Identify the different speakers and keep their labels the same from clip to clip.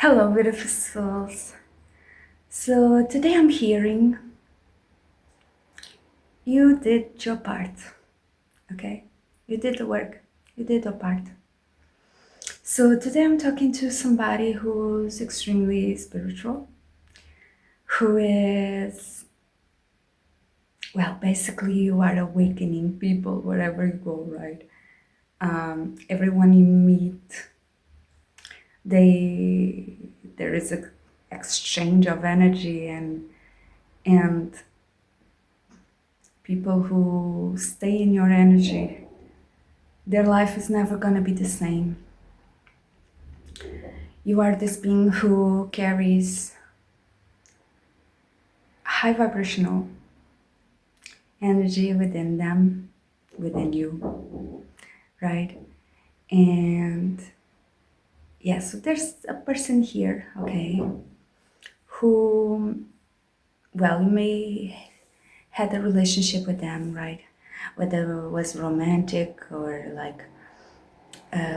Speaker 1: Hello, beautiful souls. So today I'm hearing you did your part, okay? You did the work, you did your part. So today I'm talking to somebody who's extremely spiritual, who is, well, basically you are awakening people wherever you go, right? Everyone you meet, there is a exchange of energy and people who stay in your energy, their life is never gonna be the same. You are this being who carries high vibrational energy within them, within you, right? And yeah, so there's a person here, okay, who, well, you may had a relationship with them, right? Whether it was romantic or like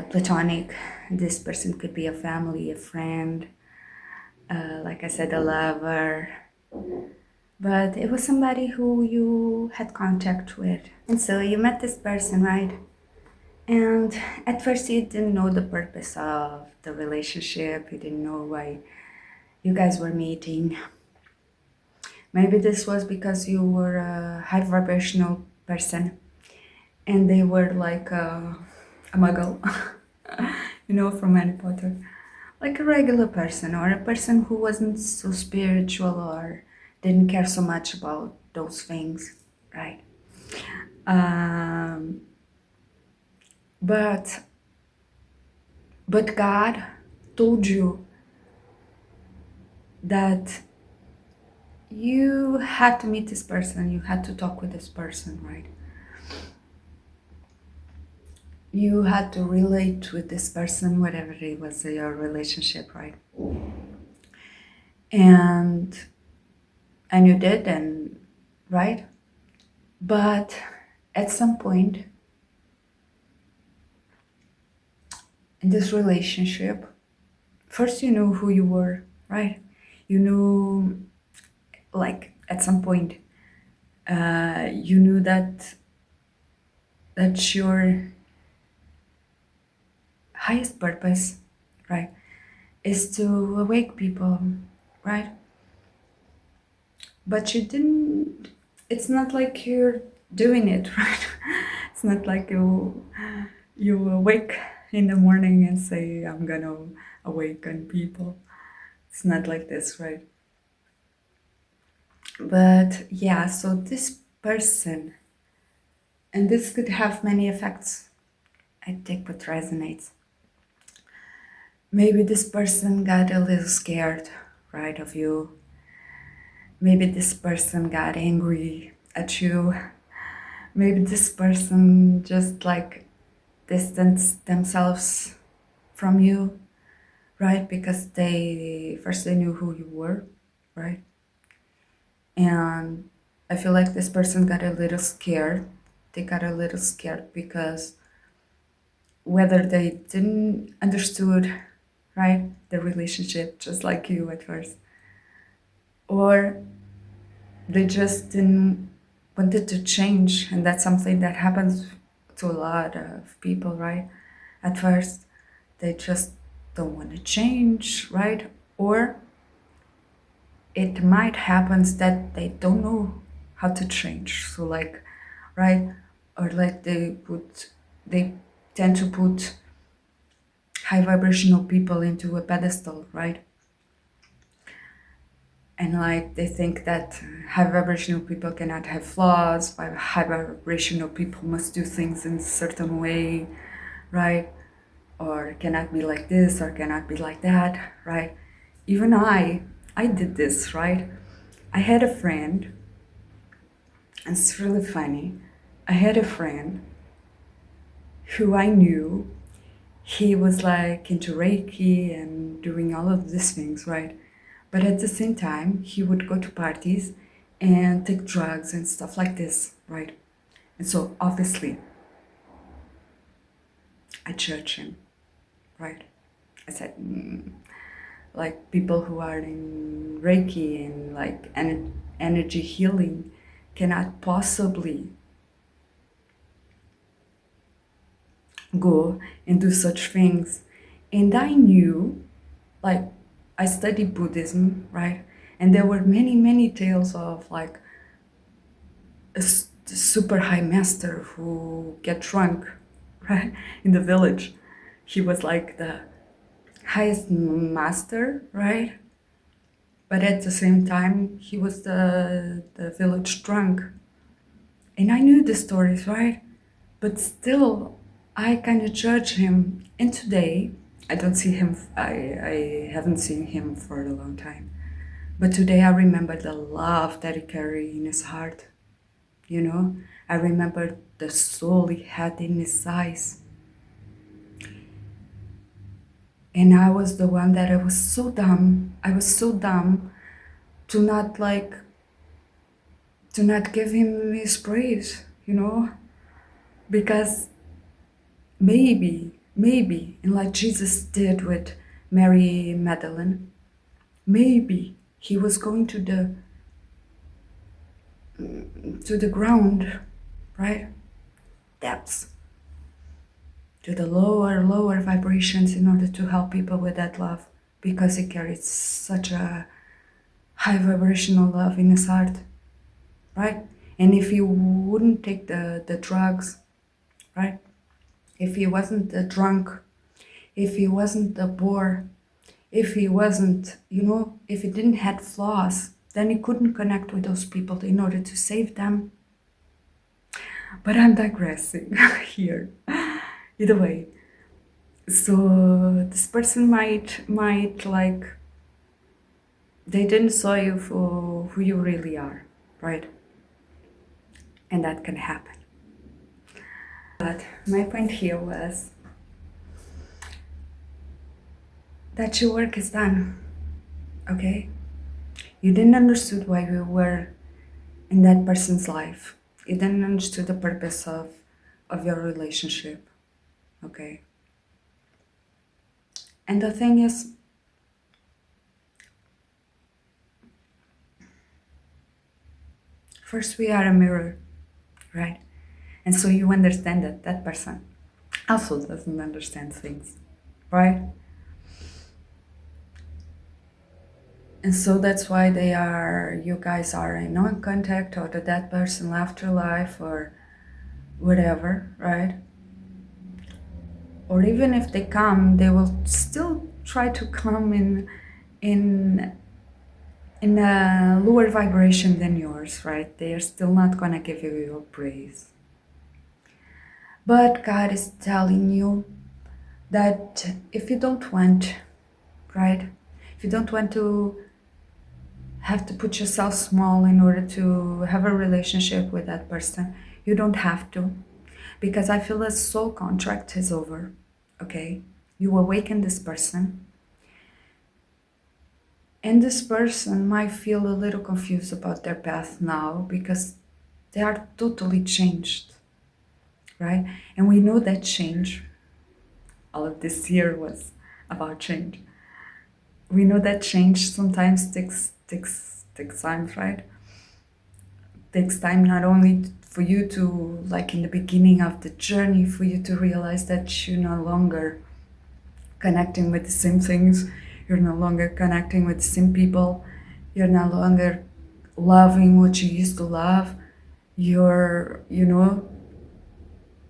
Speaker 1: platonic, this person could be a family, a friend, like I said, a lover, but it was somebody who you had contact with. And so you met this person, right? And at first you didn't know the purpose of the relationship, you didn't know why you guys were meeting. Maybe this was because you were a high vibrational person and they were like a muggle, from Harry Potter. Like a regular person or a person who wasn't so spiritual or didn't care so much about those things, right? Um, but but God told you that you had to meet this person, you had to talk with this person, right? You had to relate with this person, whatever it was your relationship, right? And and you did, and right? But at some point in this relationship, first you knew who you were, right? You knew, like at some point, you knew that your highest purpose, right, is to awake people, right? But you didn't. It's not like you're doing it, right? It's not like you awake in the morning and say, "I'm gonna awaken people." It's not like this, right? But yeah, so this person, and this could have many effects. I take what resonates. Maybe this person got a little scared, right, of you. Maybe this person got angry at you. Maybe this person just like distanced themselves from you, right? Because they knew who you were, right? And I feel like this person got a little scared. They got a little scared because whether they didn't understood, right, the relationship just like you at first, or they just didn't wanted to change, and that's something that happens to a lot of people, right? At first, they just don't want to change, right? Or it might happen that they don't know how to change. So like, right? Or like they tend to put high vibrational people into a pedestal, right? And like they think that high vibrational people cannot have flaws, while high vibrational people must do things in a certain way, right? Or cannot be like this or cannot be like that, right? Even I did this, right? I had a friend, and it's really funny. I had a friend who I knew he was like into Reiki and doing all of these things, right? But at the same time, he would go to parties and take drugs and stuff like this, right? And so obviously, I judged him, right? I said, like people who are in Reiki and like energy healing cannot possibly go and do such things. And I knew, like, I studied Buddhism, right? And there were many, many tales of like a super high master who get drunk, right, in the village. He was like the highest master, right? But at the same time, he was the village drunk. And I knew the stories, right? But still, I kind of judge him. And today, I don't see him, I haven't seen him for a long time. But today, I remember the love that he carried in his heart. You know, I remember the soul he had in his eyes. And I was the one that I was so dumb. I was so dumb to not like, to not give him his praise, you know? Because maybe, and like Jesus did with Mary Magdalene, maybe he was going to the ground, right? Depths, to the lower vibrations in order to help people with that love, because he carried such a high vibrational love in his heart, right? And if he wouldn't take the drugs, right? If he wasn't a drunk, if he wasn't a bore, if he wasn't, you know, if he didn't have flaws, then he couldn't connect with those people in order to save them. But I'm digressing here. Either way, so this person might like, they didn't saw you for who you really are, right? And that can happen. But my point here was that your work is done, okay? You didn't understood why you were in that person's life. You didn't understood the purpose of your relationship, okay? And the thing is, first we are a mirror, right? And so you understand that that person also doesn't understand things, right? And so that's why you guys are in non-contact, or that person left your life, or whatever, right? Or even if they come, they will still try to come in in a lower vibration than yours, right? They are still not gonna give you your praise. But God is telling you that if you don't want, right? If you don't want to have to put yourself small in order to have a relationship with that person, you don't have to. Because I feel the soul contract is over, okay? You awaken this person, and this person might feel a little confused about their path now because they are totally changed, right? And we know that change, all of this year was about change. We know that change sometimes takes time, right? Takes time not only for you to, like in the beginning of the journey, for you to realize that you're no longer connecting with the same things, you're no longer connecting with the same people, you're no longer loving what you used to love, you're, you know,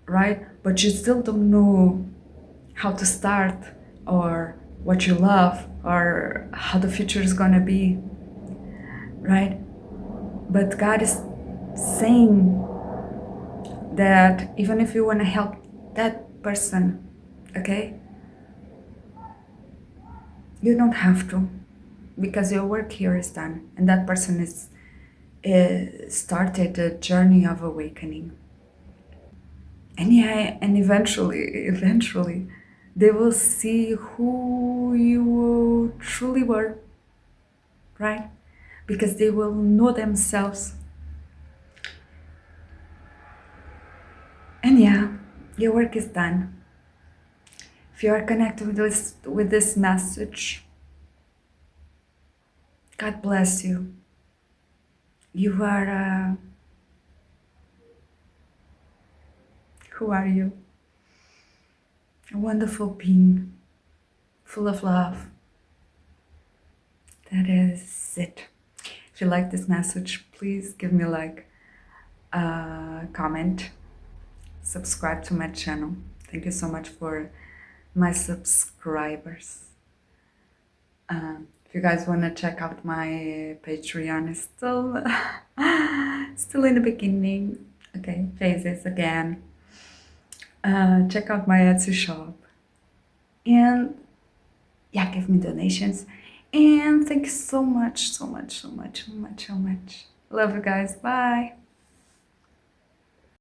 Speaker 1: right? But you still don't know how to start, or what you love, or how the future is gonna be, right? But God is saying that even if you want to help that person, okay, you don't have to, because your work here is done, and that person is started a journey of awakening. And yeah, and eventually, they will see who you truly were, right? Because they will know themselves. And yeah, your work is done. If you are connected with this message, God bless you. You are, who are you? A wonderful being, full of love. That is it. If you like this message, please give me a like, comment, subscribe to my channel. Thank you so much for my subscribers. If you guys want to check out my Patreon, it's still still in the beginning. Okay, phases again. Check out my Etsy shop, and yeah, give me donations. And thank you so much, so much, so much, so much, so much. Love you guys. Bye.